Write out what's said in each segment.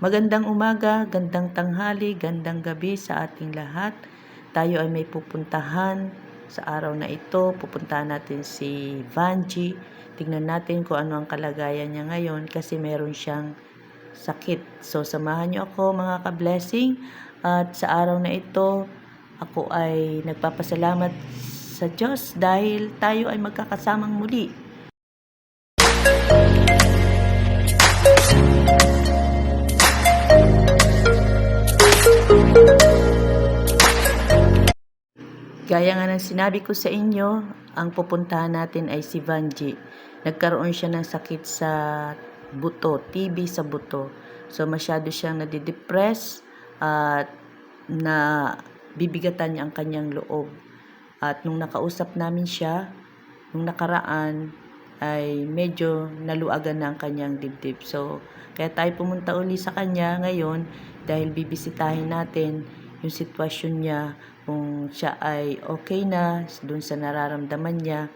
Magandang umaga, gandang tanghali, gandang gabi sa ating lahat. Tayo ay may pupuntahan sa araw na ito. Pupuntahan natin si Vanji. Tingnan natin kung ano ang kalagayan niya ngayon kasi meron siyang sakit. So, samahan niyo ako mga ka-blessing. At sa araw na ito, ako ay nagpapasalamat sa Diyos dahil tayo ay magkakasamang muli. Gaya nga ng sinabi ko sa inyo, ang pupuntahan natin ay si Vanji. Nagkaroon siya ng sakit sa buto, TB sa buto. So masyado siyang nadidepress at na bibigatan niya ang kanyang loob. At nung nakausap namin siya, nung nakaraan, ay medyo naluagan na ang kanyang dibdib. So, kaya tayo pumunta uli sa kanya ngayon dahil bibisitahin natin yung sitwasyon niya, kung siya ay okay na dun sa nararamdaman niya.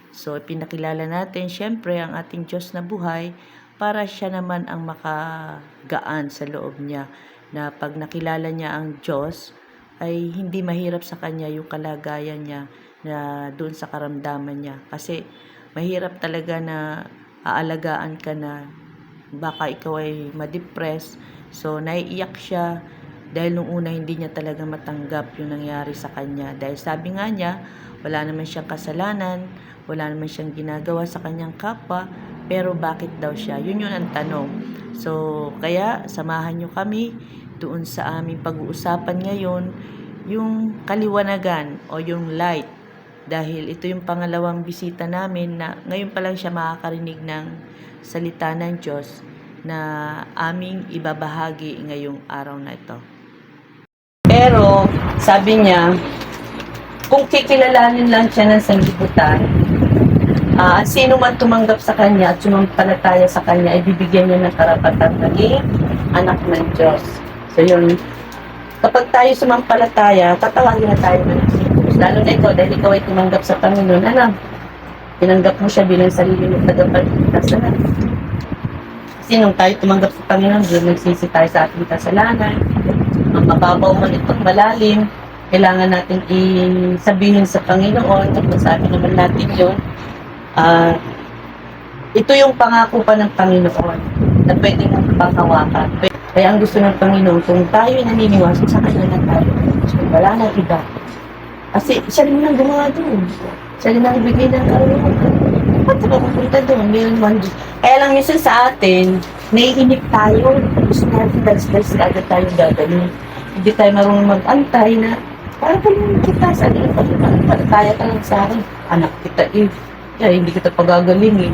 So, pinakilala natin syempre ang ating Diyos na buhay para siya naman ang makagaan sa loob niya, na pag nakilala niya ang Diyos ay hindi mahirap sa kanya yung kalagayan niya na doon sa karamdaman niya. Kasi mahirap talaga na aalagaan ka na baka ikaw ay ma-depress. So, naiiyak siya dahil nung una hindi niya talaga matanggap yung nangyari sa kanya. Dahil sabi nga niya, wala naman siyang kasalanan, wala naman siyang ginagawa sa kanyang kapwa, pero bakit daw siya? Yun ang tanong. So, kaya samahan niyo kami doon sa aming pag-uusapan ngayon, yung kaliwanagan o yung light. Dahil ito yung pangalawang bisita namin na ngayon pa lang siya makakarinig ng salita ng Diyos na aming ibabahagi ngayong araw na ito. Pero, sabi niya, kung kikilalanin lang siya ng sanlibutan, sino man tumanggap sa kanya at sumampalataya sa kanya, ay bibigyan niya ng karapatan maging anak ng Diyos. So yun, kapag tayo sumampalataya, tatawagin na tayo ng Jesus. Lalo na ikaw, dahil ikaw ay tumanggap sa Panginoon, tinanggap mo siya bilang sarili mong tagapagligtas. Kasi nung tayo tumanggap sa Panginoon, doon nagsisi tayo sa ating kasalanan. Ang mababaw man itong malalim, kailangan natin isabihin sa Panginoon, at masabi naman natin yun, ito yung pangako pa ng Panginoon na pwede mong panghawakan. Kaya ang gusto ng Panginoon, kung tayo ay naniniwala sa kanya na tayo, wala na iba. Kasi siya rin ang gumawa doon. Siya rin ang ibigay ng karunan. Ba't ba pupunta doon? Kaya lang minsan sa atin, naiinip tayo. Gusto natin dalas-dalas agad tayong gagaling. Hindi tayo marunong mag-antay na para galing kita. Sabi na pagkakaya ka lang sa akin. Anak kita kaya hindi kita pagagalingin.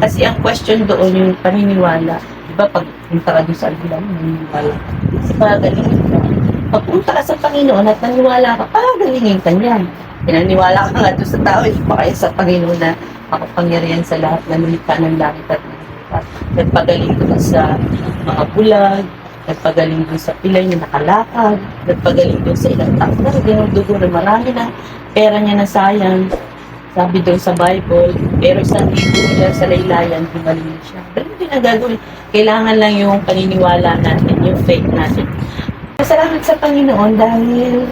Kasi ang question doon yung paniniwala. Diba pag punta ka doon sa albilan, naniniwala. Kasi pagagalingin ka. Pag punta ka sa Panginoon at naniwala ka, pagagalingin ka niyan. Pinaniwala ka nga doon sa tao, hindi pa kayo sa Panginoon na makapangyarihan sa lahat na lumikha ng langit at lupa. Nagpagaling doon sa mga bulag, nagpagaling doon sa pilay na nakalakad, nagpagaling doon sa ilang tao na dinudugo na marami na pera niya na sayang. Sabi doon sa Bible, pero isang libo niya sa laylayan, gumaling siya. Ganun din ang gagawin. Kailangan lang yung paniniwala natin, yung faith natin. Salamat sa Panginoon dahil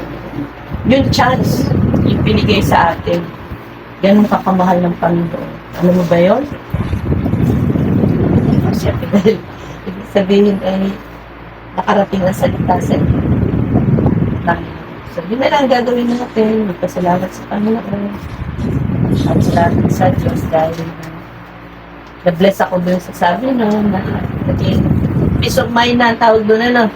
yung chance, yung binigay sa atin, ganun kakamahal ng Panginoon. Ano mo ba yun? Siyempre, dahil ibig sabihin ay nakarating na salita sa inyo. So, yun na lang gagawin natin. Magpasalamat sa Panginoon. At salamat sa Diyos dahil na-bless ako doon sa sabi na naging peace of mind na tawag doon,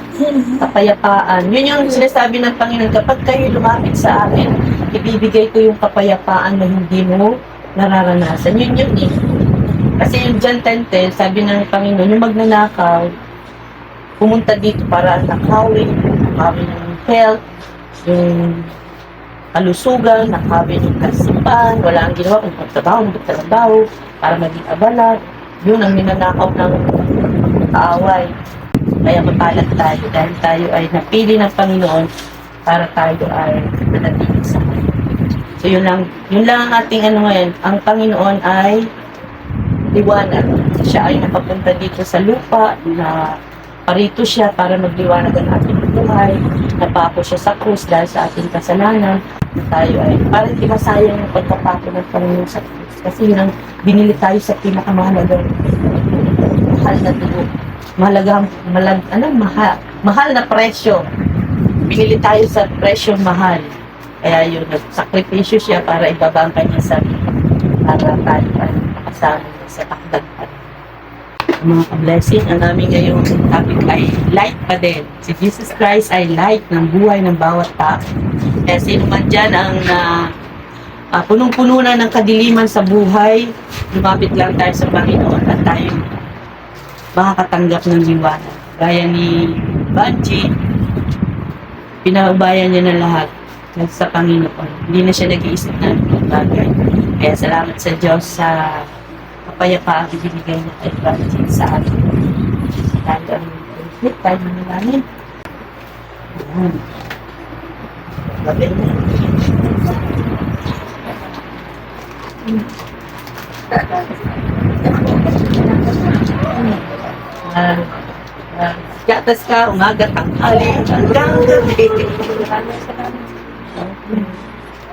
kapayapaan. Yun yung sinasabi ng Panginoon, kapag kayo lumapit sa akin, ibibigay ko yung kapayapaan na hindi mo nararanasan. Yun eh. Kasi yung John 10:10, sabi ng Panginoon, yung magnanakaw, pumunta dito para nakawin ng health, yung kalusugan, nakawin yung kasipan, wala ang ginawa kung magtrabaho, para maging abala. Yun ang ninanakaw ng kaaway. Kaya mapalad tayo dahil tayo ay napili ng Panginoon para tayo ay manatili sa Kanya. So yun lang ang ating ngayon. Ang Panginoon ay liwanag. Siya ay nakapunta dito sa lupa na naparito siya para magliwanag ang ating buhay. Napako siya sa krus dahil sa ating kasalanan na tayo ay parang di masayang yung pagkapako ng Panginoon sa krus. Kasi yun ang binili tayo sa pinakamahalagang mahal na dugo. Mahal na presyo. Binili tayo sa presyo mahal. Kaya yun, nagsakripisyo siya para ibaba ang kanyang sarili. Para tayo ay makasama niya sa takdagpan. Mga ka-blessing, ang aming ngayong topic ay light pa din. Si Jesus Christ ay light ng buhay ng bawat tao. Kaya sino man dyan ang punong-puno na ng kadiliman sa buhay, lumapit lang tayo sa Panginoon at tayo makakatanggap ng liwanag. Gaya ni Banji, pinaubayan niya na lahat sa Panginoon. Hindi na siya nag-iisip na ng bagay. Kaya salamat sa Diyos sa kapayapaan binigay niya kay Banji sa atin. Tayo ang conflict, tayo manalamin. Ayan. Gabi na. Gatas ka, umaga, tanghali, hanggang gabi.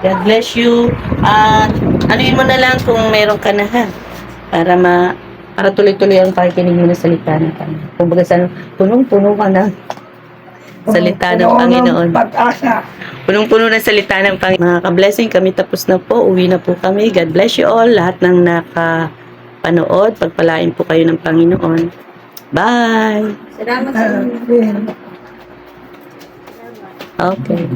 God bless you. Anuin mo na lang kung meron ka na ha. Para tuloy-tuloy ang pakikinig mo na salita ng Panginoon. Kung baga punong-puno ka na salita ng Panginoon. Punong-puno na salita ng Panginoon. Mga ka-blessing, kami tapos na po. Uwi na po kami. God bless you all. Lahat ng nakapanood, pagpalain po kayo ng Panginoon. Bye! Salamat sa inyo. Okay.